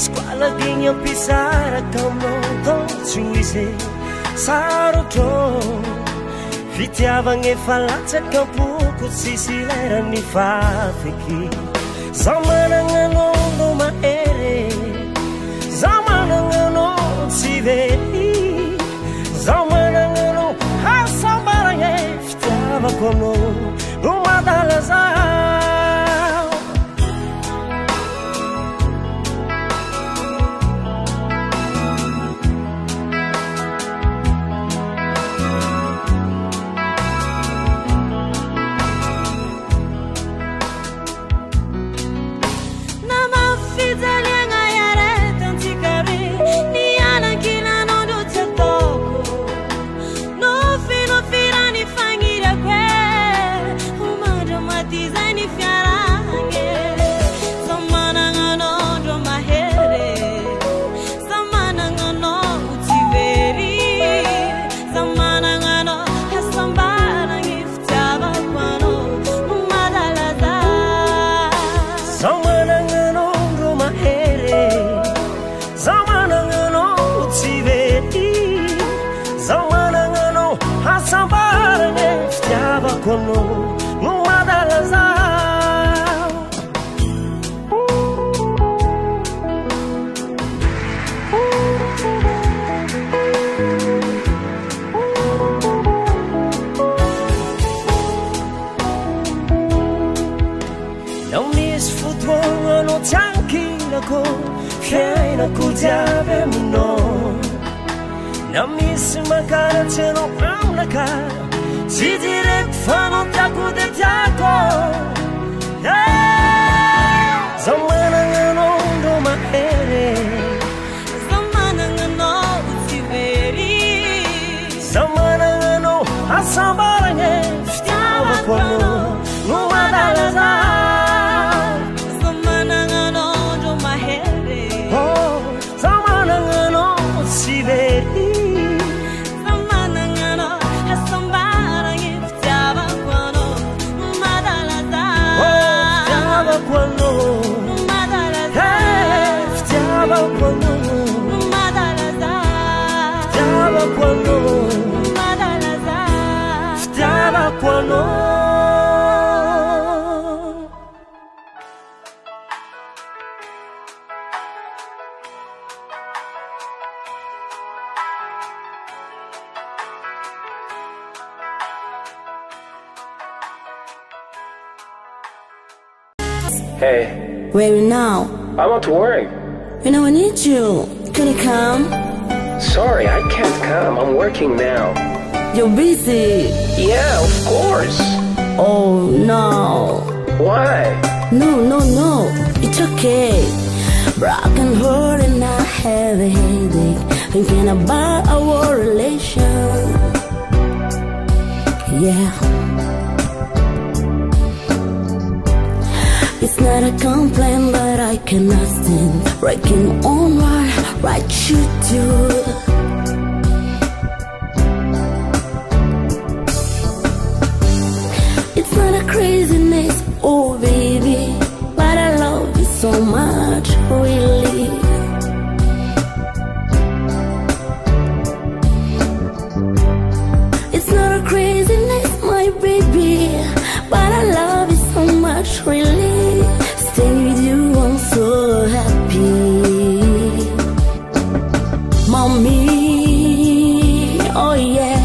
squaladinho pisara camno dolce uise sarotro fitiavagne falatsaca pouco sisi lerany fafiky zaho managnanondo mahere zaho managnano tsy vely zaho managnano hasambaragna fitiavako anao no madala zaho no madala zaho não misy fotoagna no tsy ankinako fiainako jiaby aminao na misy mankaratsy anao aminaka tsy direko fa no tiako de tiako zaho managnanao ndro mahery zaho managnanao tsy very zaho managnanao asambaragna fitiavako anao no madala zaho zaho managnanao ndro mahery zaho managnanao tsy very Hey. Where are you now? I'm at work. You know I need you. Can you come? Sorry, I can't come. I'm working now. You're busy. Yeah, of course. Oh, no. Why? No. It's okay. Broken heart and I have a headache. Thinking about our relation. Yeah. It's not a complaint, but I cannot stand breaking on what you do. It's not a craziness, oh baby, but I love you so much, really. It's not a craziness, my baby, but I love you so much, really. Staying with you, I'm so happy. Mommy, oh yeah,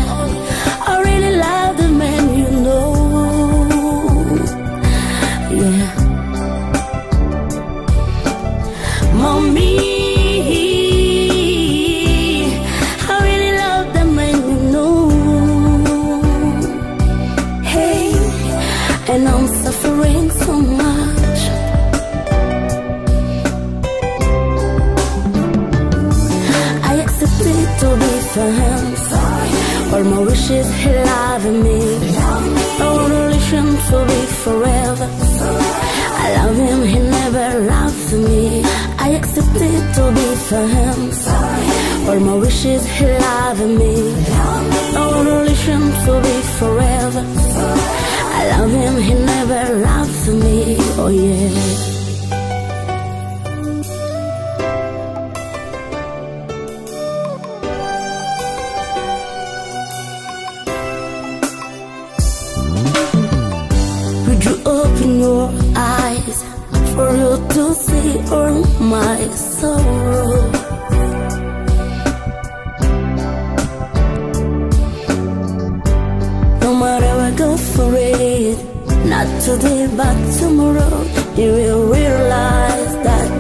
I really love the man you know. Yeah. Mommy, I really love the man you know. Hey, and I'm suffering so much. I accepted to be for him. All my wishes, he loved me. Our relation to be forever. I love him, he never loved me. I accepted to be for him. All my wishes, he loved me. Our relation to be forever. I love him, he never loved me. Oh yeah. all my sorrow. No matter I go for it, not today but tomorrow, you will realize that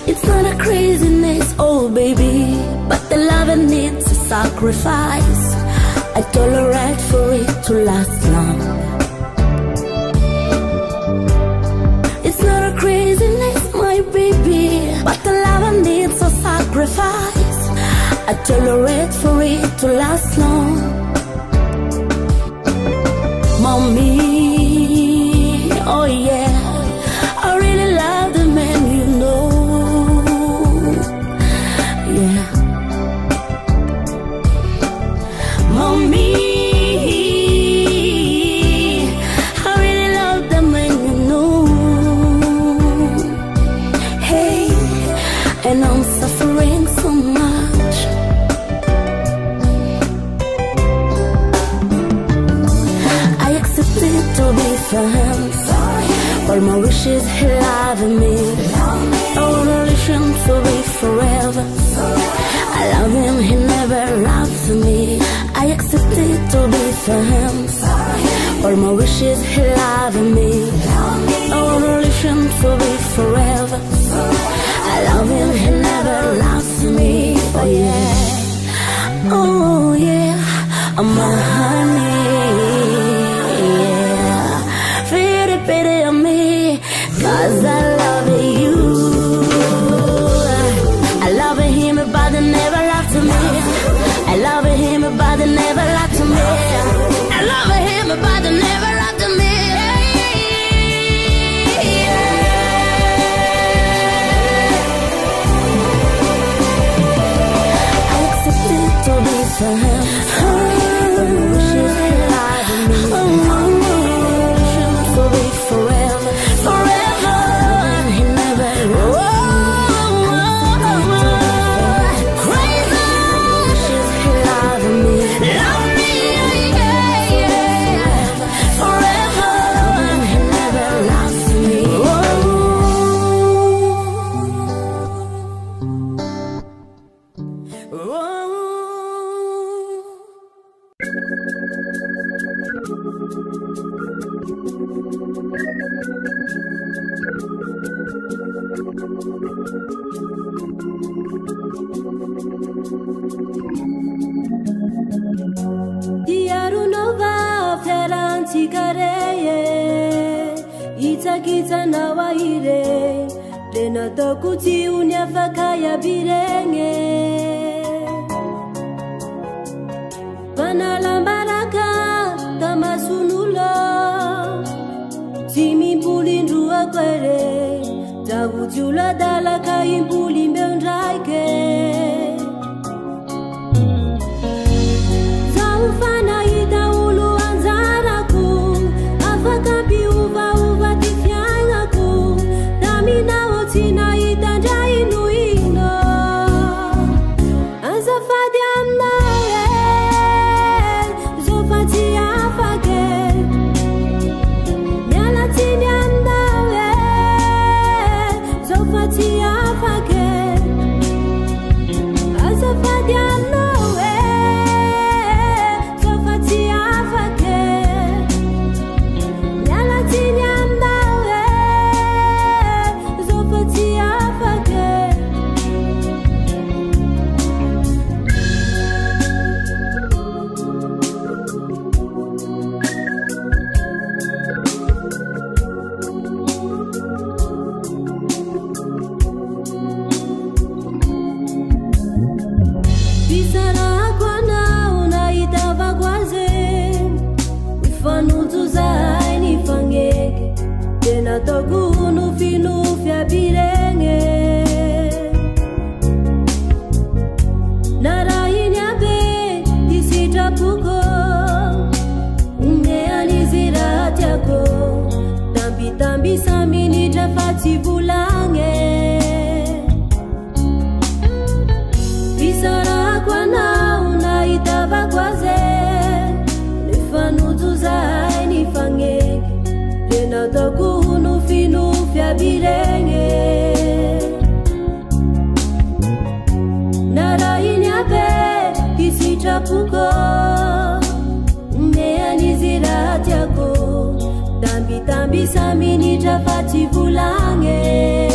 it's not a craziness, oh baby, but the love needs a sacrifice. I tolerate for it to last long. It's not a craziness, my baby, but the love needs a sacrifice. I tolerate for it to last long. Mommy, oh yeah, I really love the man, you know. Yeah. Mommy, I really love the man, you know. Hey, and I'm suffering so much. I accepted to be friends. All my wishes, he loved me. Our relation to be forever. I love him, he never loved me. I accepted to be friends. All my wishes, he loved me. Our relation to be forever. I love him, he never loved me. Oh yeah, oh yeah, I'm a honey. Yeah, feel it, pity on me, 'cause I love you. I love him, but they never loved me. I love him, but they never loved me. I love him, but they never loved me. I accepted to be for him. Wishes he loved me. To be forever, forever. He never loved me. Kita na waire tena tokuti unyafaka ya birenge Panalambaraka tamasunulo Timi pulindu akwere Tagutula dalaka impuli mbendraike Zaufana ita ulu anzaraku Afakapi uva Namina otina idanja inuino Azafadi amnae Zofati afake Nyalatini amnae Zofati afake Azafadi amnae Zofati afake Nyalatini amnae Togunu finu fya birenge Narayinyabe disita puko Umeanizira tiako Tambi tambi samini jafati bulange Bisara kwa na unaitaba kwaze Nifanutu za nifange Nufinufya birenge Narainyabe kisichapuko Meaniziratiako Tambi samini jafati vulange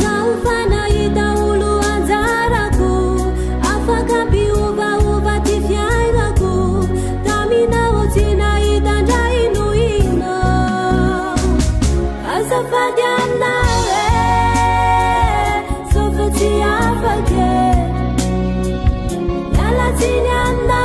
Zaufana itaulu anzaraku Afakapi uva tifyairaku Tamina wotina idanja inuino Azafadiana Sofati afake Yalatinyana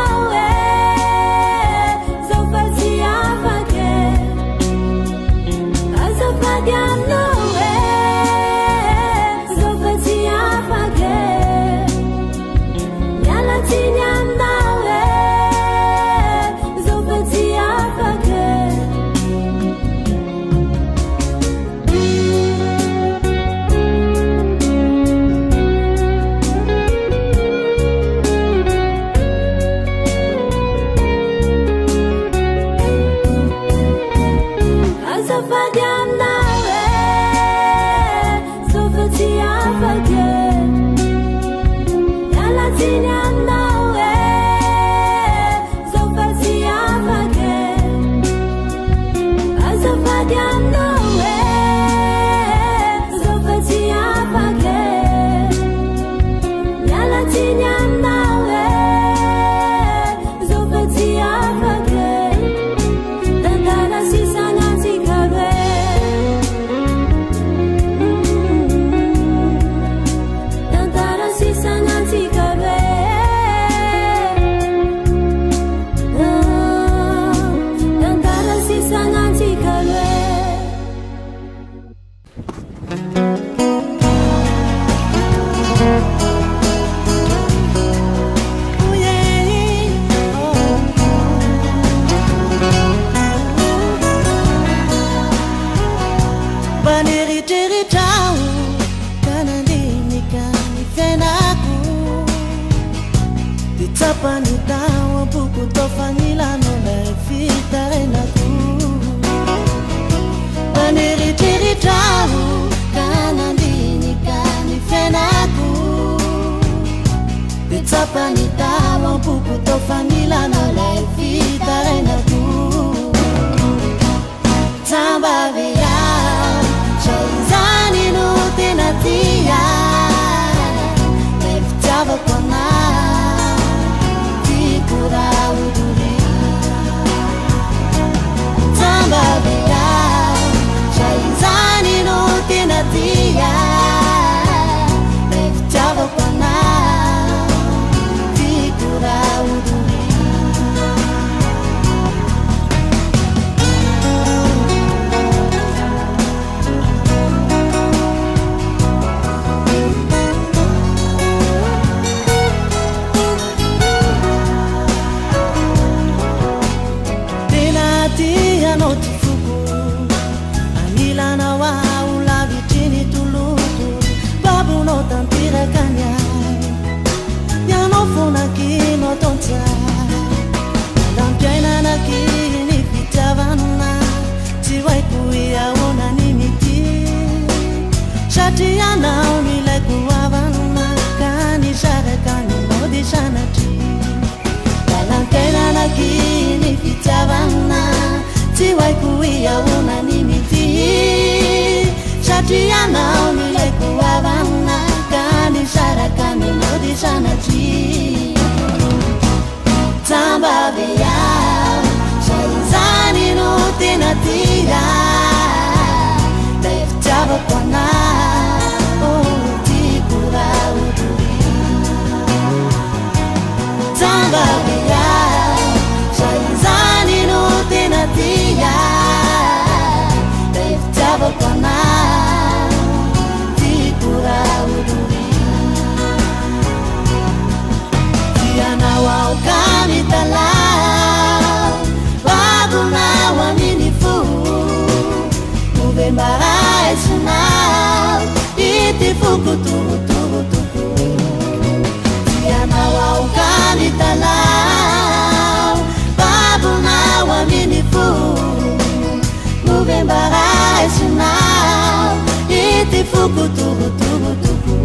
tukutukutukutuku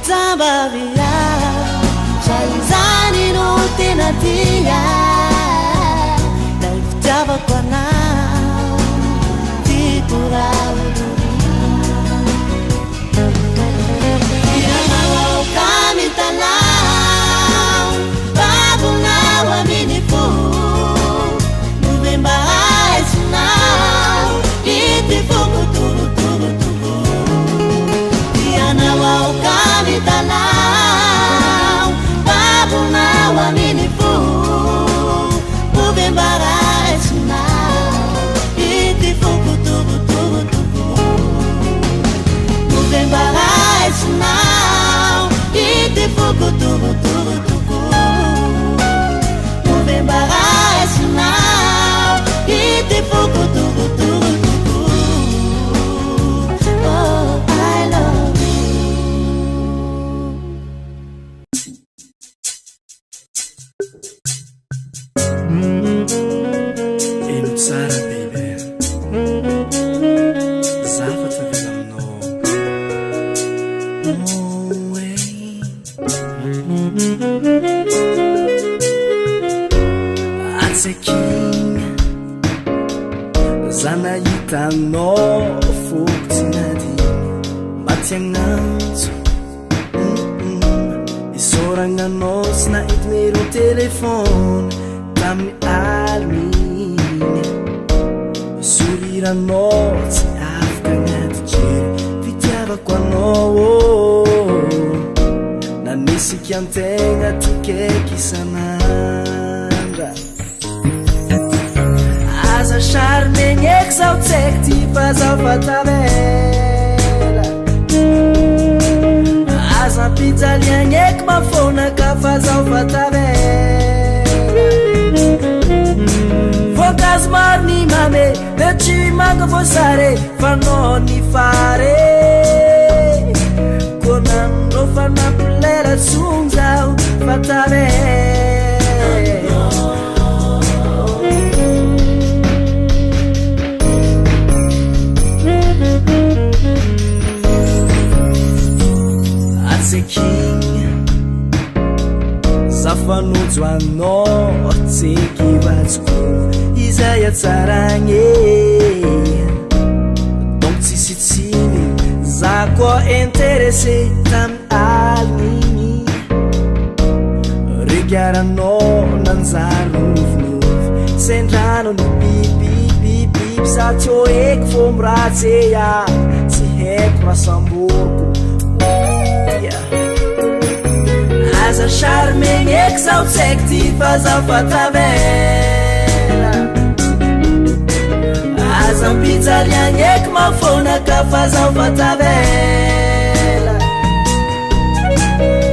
Tambavia Chalizani no tenatia Naifutava kwa nao Tikurau Iranawa ukamitanao Babu na waminifu November eyes now Iti fuku tuku tuku tuku Diana wa ukamitanao Babu na waminifu November eyes now Iti fuku tuku tuku tuku November eyes now Iti fuku tuku tuku tuku November eyes now Iti fuku tuku tuku tuku Oh, I love you Eno tsara baby Zafatra vela aminao Oh, hey Atseking Zana hitanao fokotsynady Matiagnanjo Isoragnanao sy nahity numéro telefôny Tamin'ny aligny Soriranao tsy afaka agnaty jery Fitiavako anao Nanisika antegna tikaiky isan'andra Aza charmegny eky zaho tsaiky ty fa zaho fa tavela Aza ampijaliagny eky mafona ka fa zaho fa tavela Voankazo maro ny mame le tsy manga voasare fa no ny fare Konanro fa nampilera tsony zaho fa tavela Atseking Zafanojo anao tseky vazoko Izay atsaragny Donc tsisitsiny za koa intéressé tamin'ny aligny Regaranao nanjary nofinofy Sendrano ny bibibibibi Sa tsy ho eky fô miratsy ya Tsy haiko rasamboroko Aza charmegny eky zaho tsaiky ty fa zaho fa tavela Aza ampijaliagny eky mafona ka fa zaho fa tavela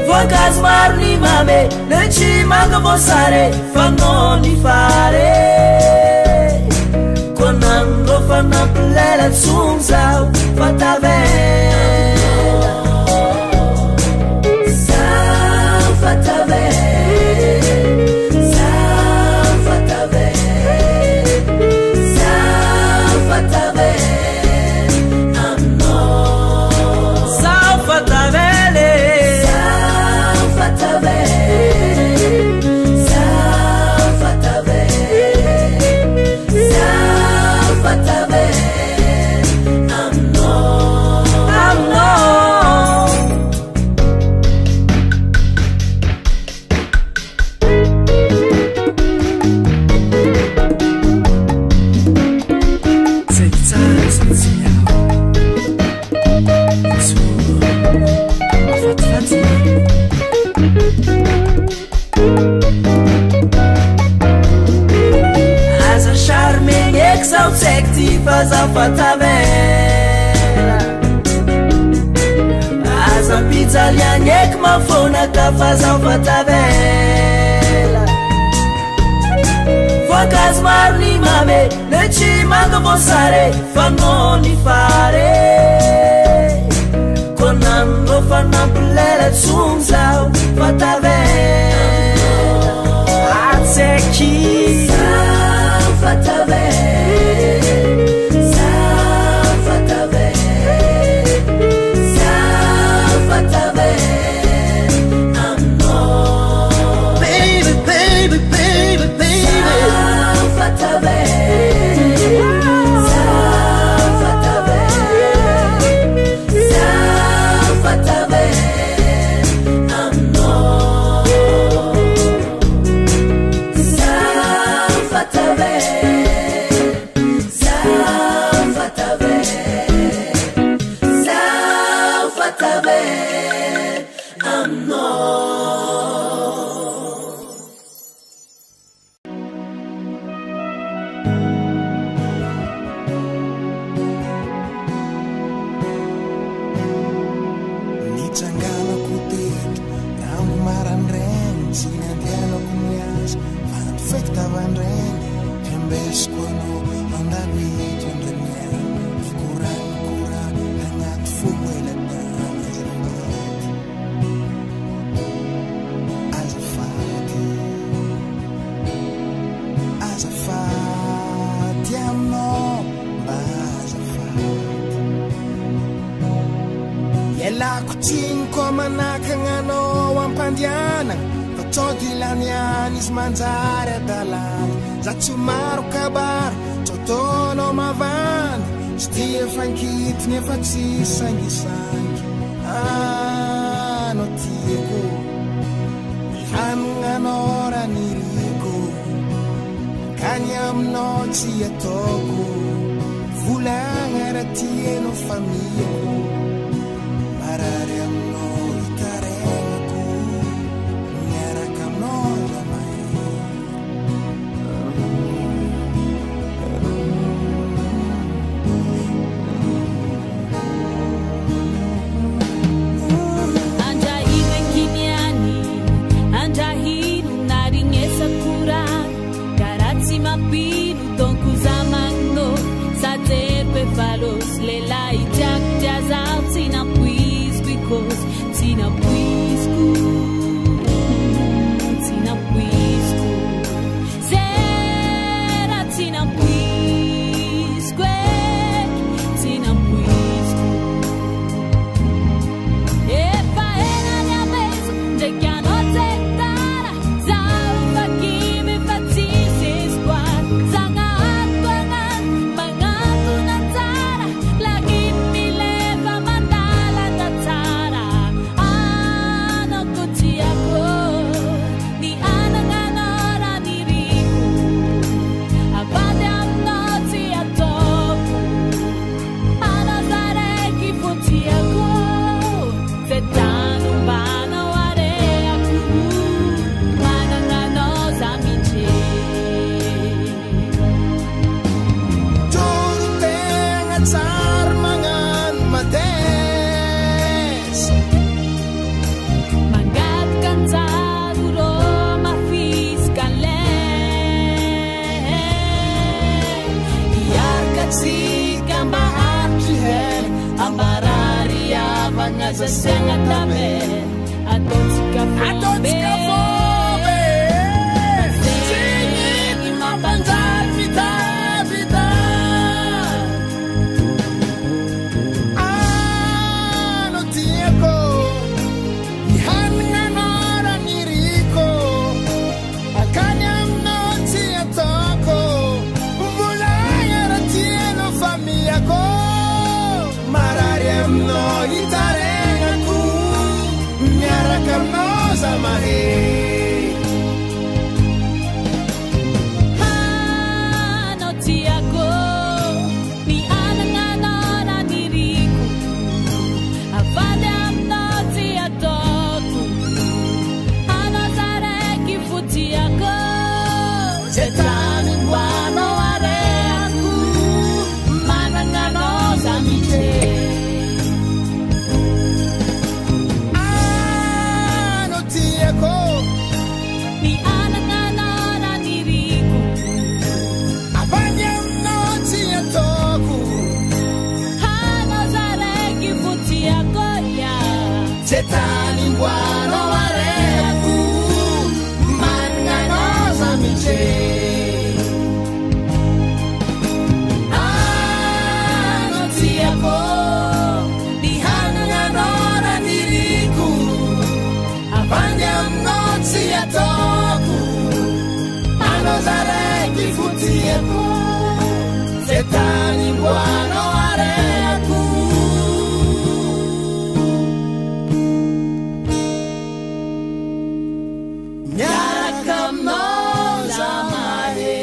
Voankazo maro ny mame le tsy manga voasare fa no ny fare Konanro fa nampilela tsony zaho fa tavela Zaho fa tavela Aza ampijaliagny eky mafona ka fa zaho fa tavela Voankazo maro ny mame le tsy manga voasare fa no ny fare Konanro fa nampilela tsony zaho fa tavela Atseky Zaho fa tavela Zaho fa tavela fektavandrany fiambesiko anao mandalo eto andremiana fikoragnikora agnaty fogo eladana azafady aminao mba azafady ialako tsiniko manakananao ampandianana fatody laniany izy manjary adalany za tsy maro kabary tsotonao mavandy tsy tia fankitiny efa tsy sangisangy anao tiako mihananao raha niriko kany aminao tsy ataoko volagna raha tianao famiako marary aminao hitaregnako miaraka aminao zamahy andrahina kiniany andrahino naringesakura karatsy mapino donko zamagno saterpe falos lelai jak jazao tsinapuisco icos tsinapuisco tsinapuisco zera tsinapuisco tsinapuisco efa enani ameso ndekiano zektara zao fakime fatsise squad zanga atwangan mangato nanzara lagi mileva mandala tatsara ano kutiako ni ananganora ni riku abade amnoti atoku anazareki futiako fetano bana wareaku mananganoza miche Toro tegna tsara magnano mades mangat kantsaro ro mafiskale iarkatsika mba hatry hely ambarary avagna zasegna tabe ataotsika ataotsika fombe tsigny mampanjary vitavita ano tiako ihanananao raha niriko akany aminao tsy ataoko volagna raha tianao famiako marary aminao hitaregnako miaraka aminao zamahe ano tiako ni ananganora ni riku avade aminao tsy ataoko anazareki futiako ze tany mboanao areako mananganao za miche ano tiako ni ananganora ni riku avany aminao tsy ataoko anazareki futiako ya ze tany mboanao areako mananao za miche ano tiako ni hananao raha niriko avany aminao tsy ataoko anao zaraiky fotiako ze tany mboanao areako miaraka aminao zamahe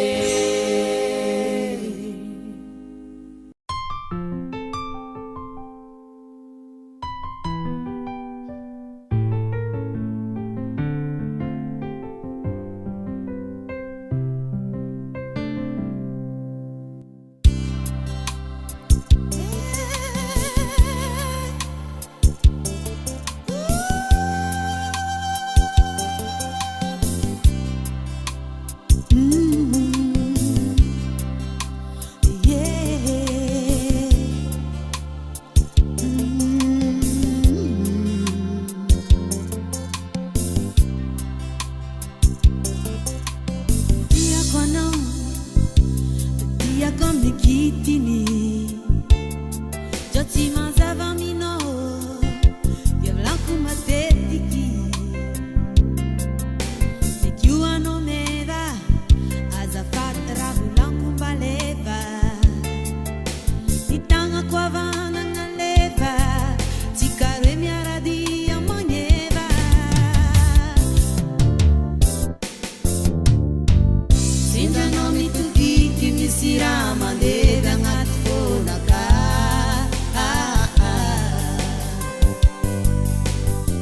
misy raha mandeha agnaty fonaka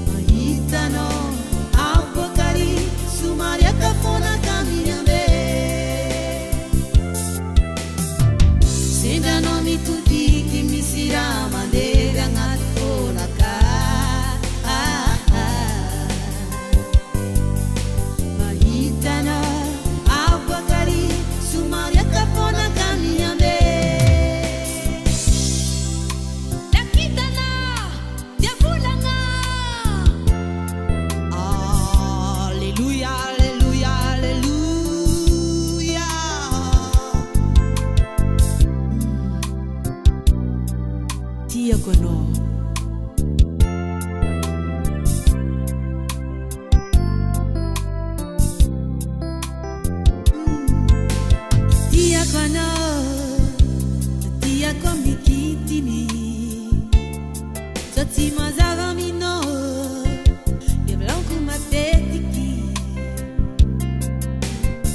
mahitanao avokary somary akafonaka miambe sendranao mitodiky misy raha mandeha agnaty fonaka mahitanao avokary somary akafonaka miambe Nakitana, diavolana. Alleluia, alleluia, alleluia. Tiako anao tiako anao tiako mikitiny sa tsy mazava aminao diavlanko matetiky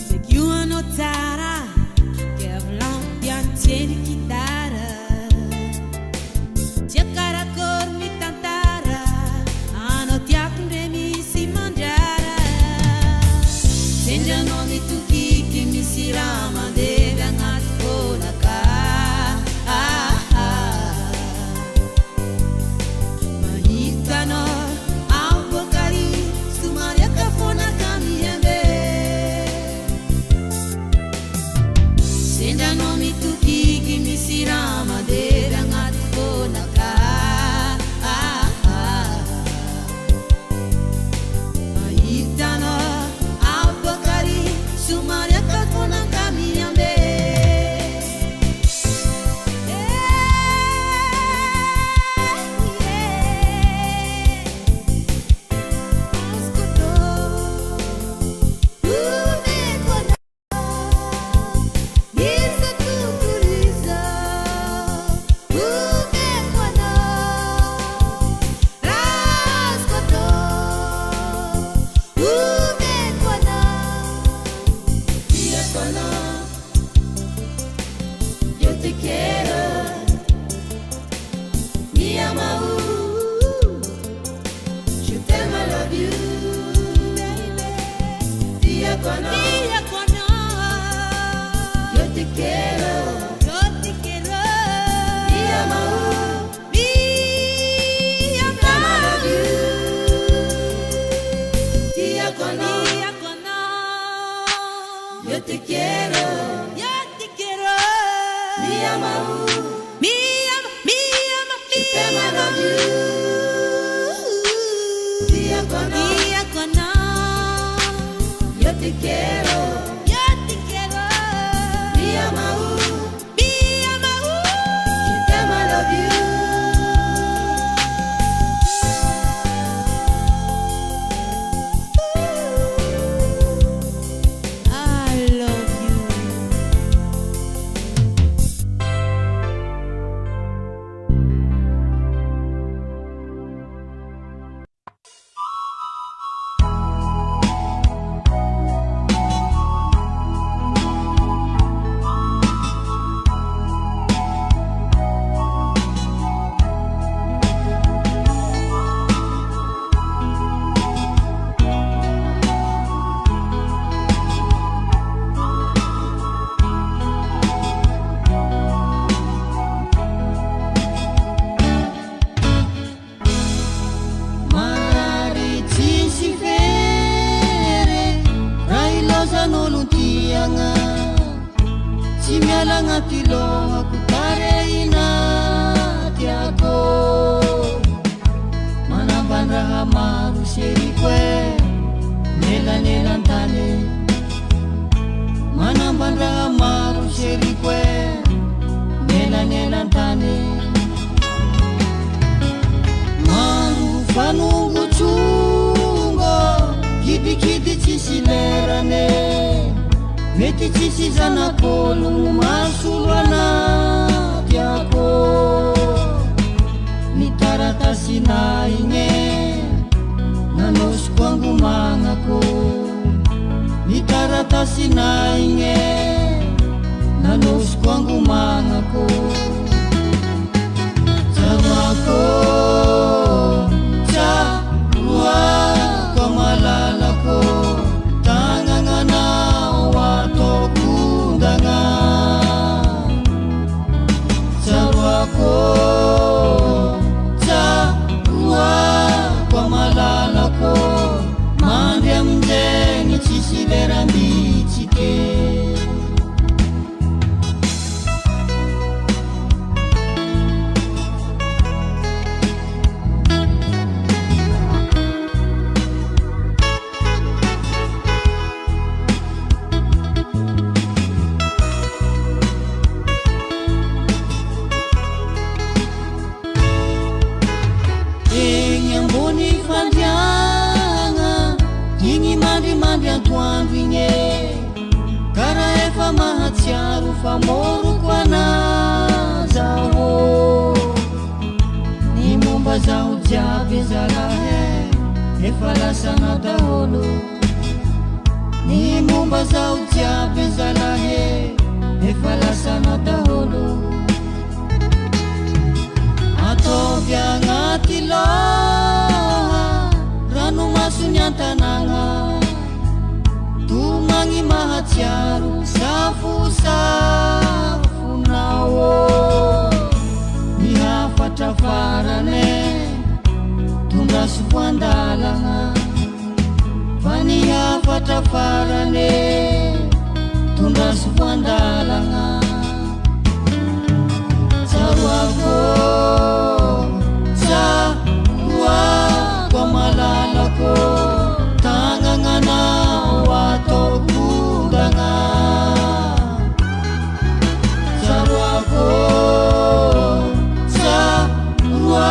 segio anao tsara diavlan piantseny gitara tia karakory mitantara anao tiako ndre misy mandrara sendranao mitokiky misy raha mandeha agnaty fonaka mahitanao avokary somary akafonaka miambe sendranao mitokiky misy raha mandeha agnaty fonaka mahitanao avokary somary akafonaka miambe Yo te quiero, mi amor, je t'aime, I love you, baby. Diacono, yo te quiero, mi amor, I love you. Diacono, yo te quiero, mi amor, je t'aime, I love you. Diacono, yo te quiero, mi amor, je t'aime, I love you. I love you. Marary tsisy fery raha ilazan'olo tiagna tsy miala agnaty lohako tarehina tiako manambandraha maro seriko nelanelan-tany manambandraha maro seriko nelanelan-tany maro fanongotsongo kidikidy tsisy lerane mety tsisy zanak'olo masolo anatiako ny taratasina igny nanosiko angomagnako ny taratasina igny nanosy kwangu magnako zavako tsaroa kwa malalako tagnanao atokondagna tsaroako tsaroa kwa malalako mandry amindegny tsisy leramitsike mahatsiaro famoroko anazaho ny momba zaho jiaby zalahy efa lasana daholo ny momba zaho jiaby zalahy efa lasana daholo ataovy agnaty loha ranomasony an-tanagna tomagny mahatsiaro safosafonao mihafatra farane tondraso foandalagna fa nihafatra farane tondraso foandalagna tsaroako tsaroa kwa malalako tagnananao atokondagna tsaroako tsaroa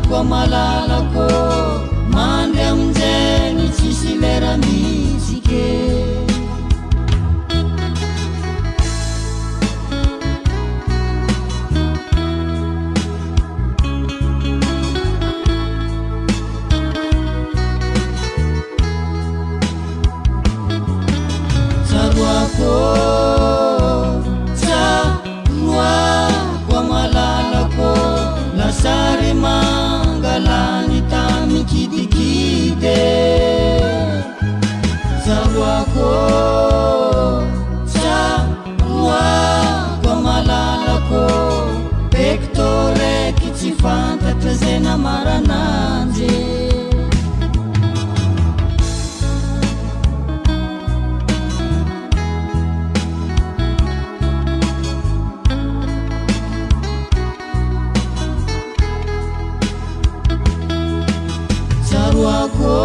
kwa malalako mandry amindregny tsisy leramitsike tsaroako tsaroa kwa malalako lasary mangalany tamikidikide tsaroako tsaroa kwa malalako pektoreky tsy fantatra zay namarananjy tsaroako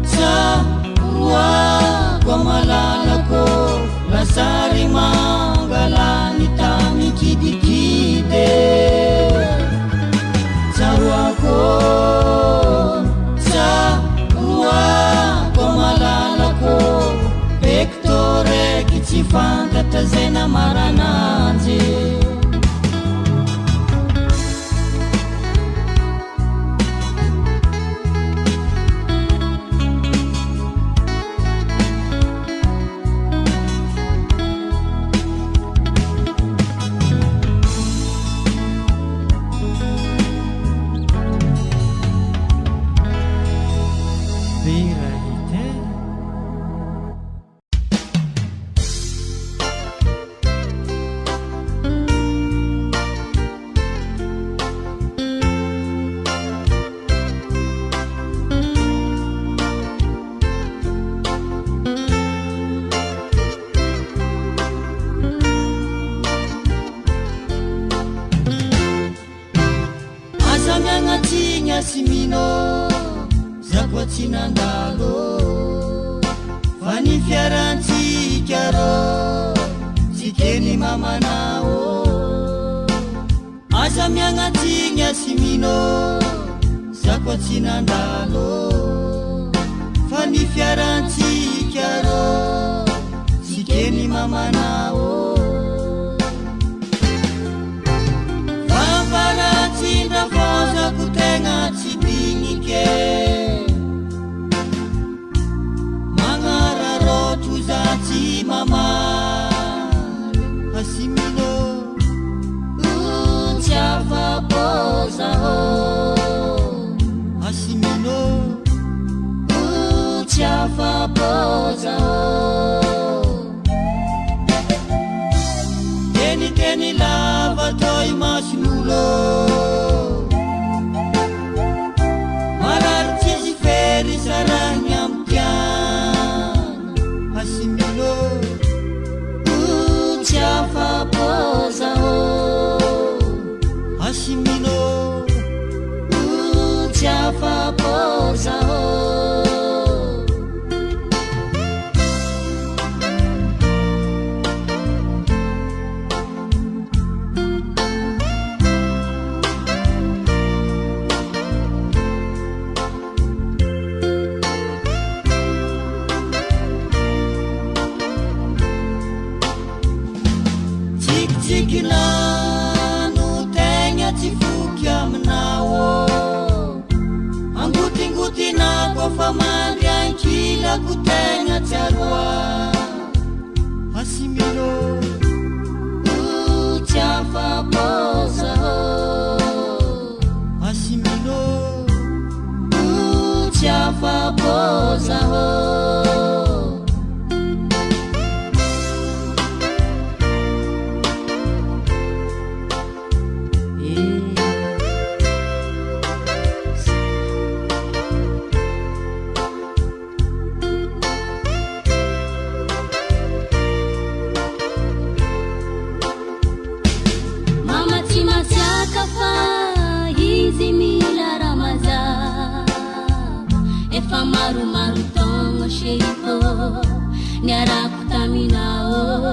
tsaroa kwa malalako lasary mangalany tamikidikide tsaroako tsaroa kwa malalako pektoreky tsy fantatra zay namarananjy simino zakwa tsy nandalo fa ny fiarantsika rô tsy keny mamanao asa miagnatigna simino zakwa tsy nandalo fa ny fiarantsika rô tsy keny mamanao famparatsindra vozako tegna tsy dinike magnararotro za tsy mama Tiafaposa Asimino Tiafaposa Tikilano tegna tsy foky aminao Angotingotina kofa mandry ankilako tegna tsy aroa Asimino Tiafaposa Asimino Tiafaposa Maru tongo sheiko Niaraku taminao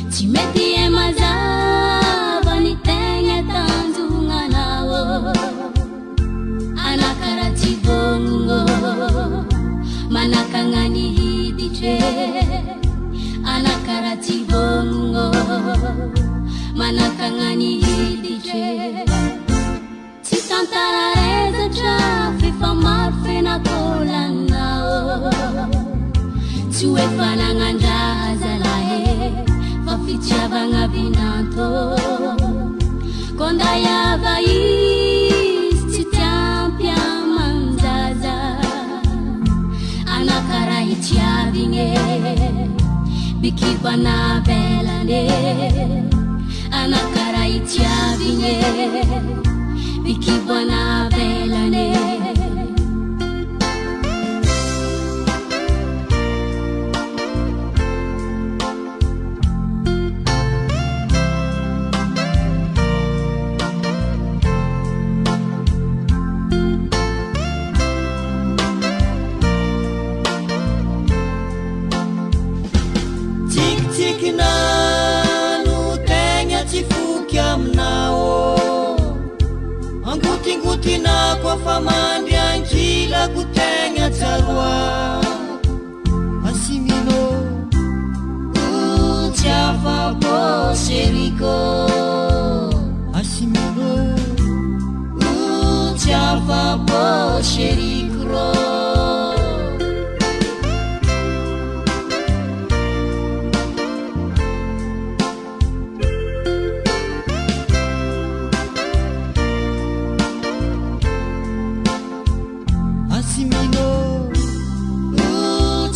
Timeti e mazava ni tenye tanzunga nao Anakarati bongo Manakangani hidiche Anakarati bongo Manakangani hidiche Tantara reza chafi fa marfe na kolanao Tue fananganja zalahe fa fichava ngabinanto Konda yava is titampia manzaza Anakara hitiavinge Bikiba na belane Anakara hitiavinge Bikibwana belane Tik tik na nu tegna tsy foky aminao Angutingutina kwa famandi ankila kutenya tarwa Asimino Tiafapo seriko Asimino Tiafapo serikro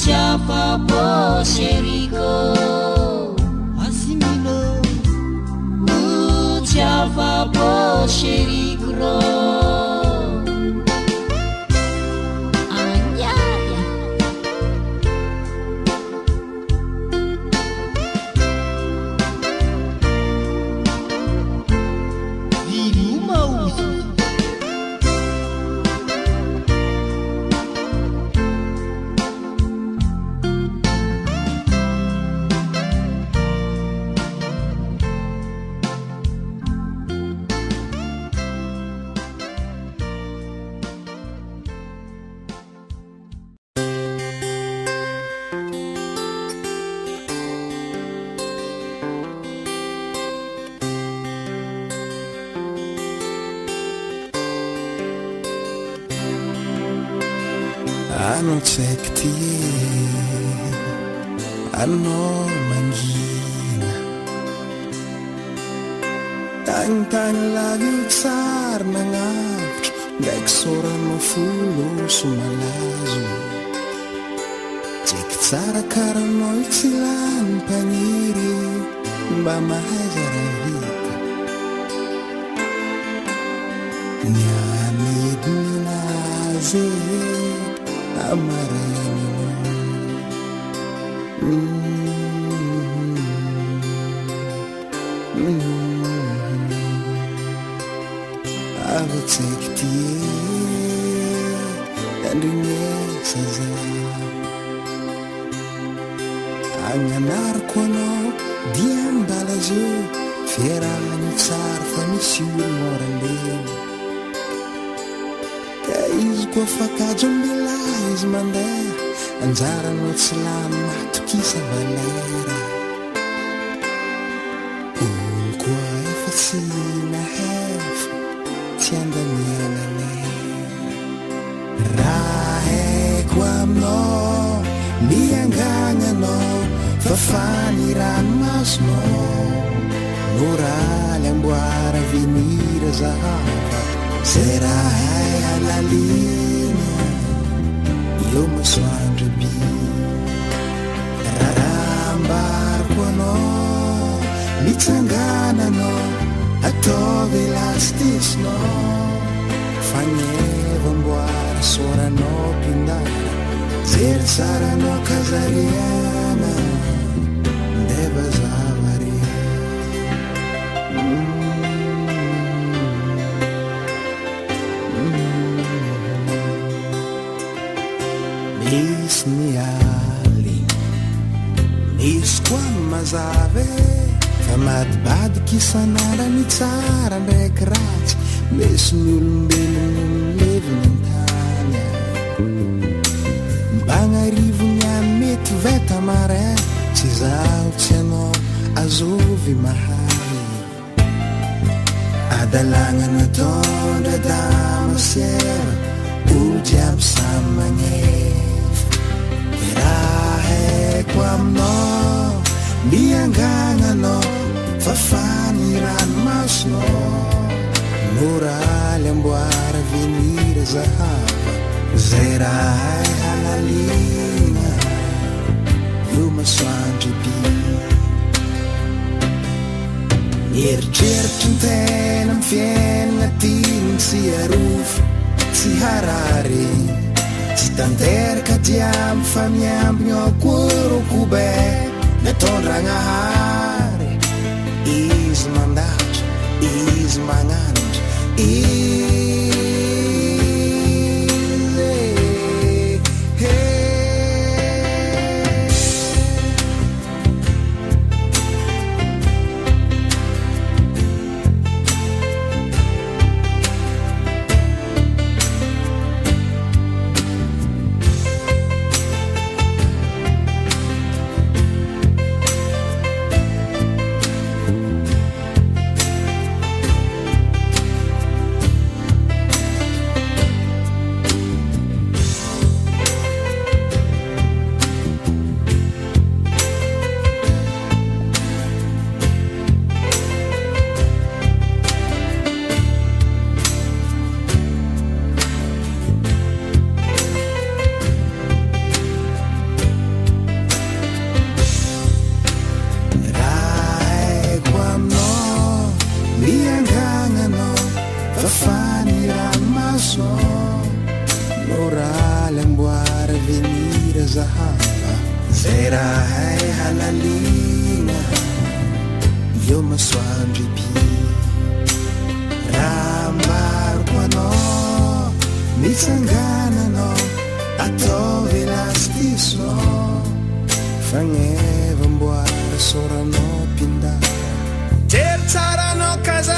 Tiafapo seriko Asimino Tiafapo serikro Anyaya Viluma uzi Ano tsekti ano mangina Tang lagi tsar nangavitra Ndraiky sorano folo somalazo Tseky tsara karanao tsy lany mpaniry Mba mahaiza raha hita Ny amidiny nazy Amaranino Avy tsaiky tie andrignexa za agnanariko anao dia mbala zio fiarahany tsara fa misy olomoraleny ka izy koa fakajo ambilahy izy mandeha anjaranao tsy lany matokisa valera olo koa efa tsy nahefa tsy andanianane raha haiko aminao miangagnanao fa faniranomasonao moraly amboara venira zahava zay raha hay halalina eo masoandro bi raha ambariko anao mitsangananao ataovy elastisinao fagneva amboara soranao pindana zery tsaranao kazariana ndeva zavare misy mialy misy koa mazave fa madibadiky isanarany tsara ndraiky ratsy misy ny olombelogno mileviny antany mbagnarivony any mety veta mare tsy zaho tsy anao azovy mahay adalagna natondra damasiera olo jiaby samy magnefa raha haiko aminao miangagnanao fa faniranomasonao moraly amboara venira zahava zay raha hay halalina eo masoandro bi mieritreritry ny tena amy fiainana tiny tsy arofo tsy harary tsy tanteraka diamy fa miambiny ao koa rokobe natondragnahary izy mandatra izy magnanatra moraly amboara venira zahava zay raha hay halalina eo masoandro bi raha ambariko anao mitsangananao ataovy elastisinao fagneva amboara soranao pindana jery tsaranao kaza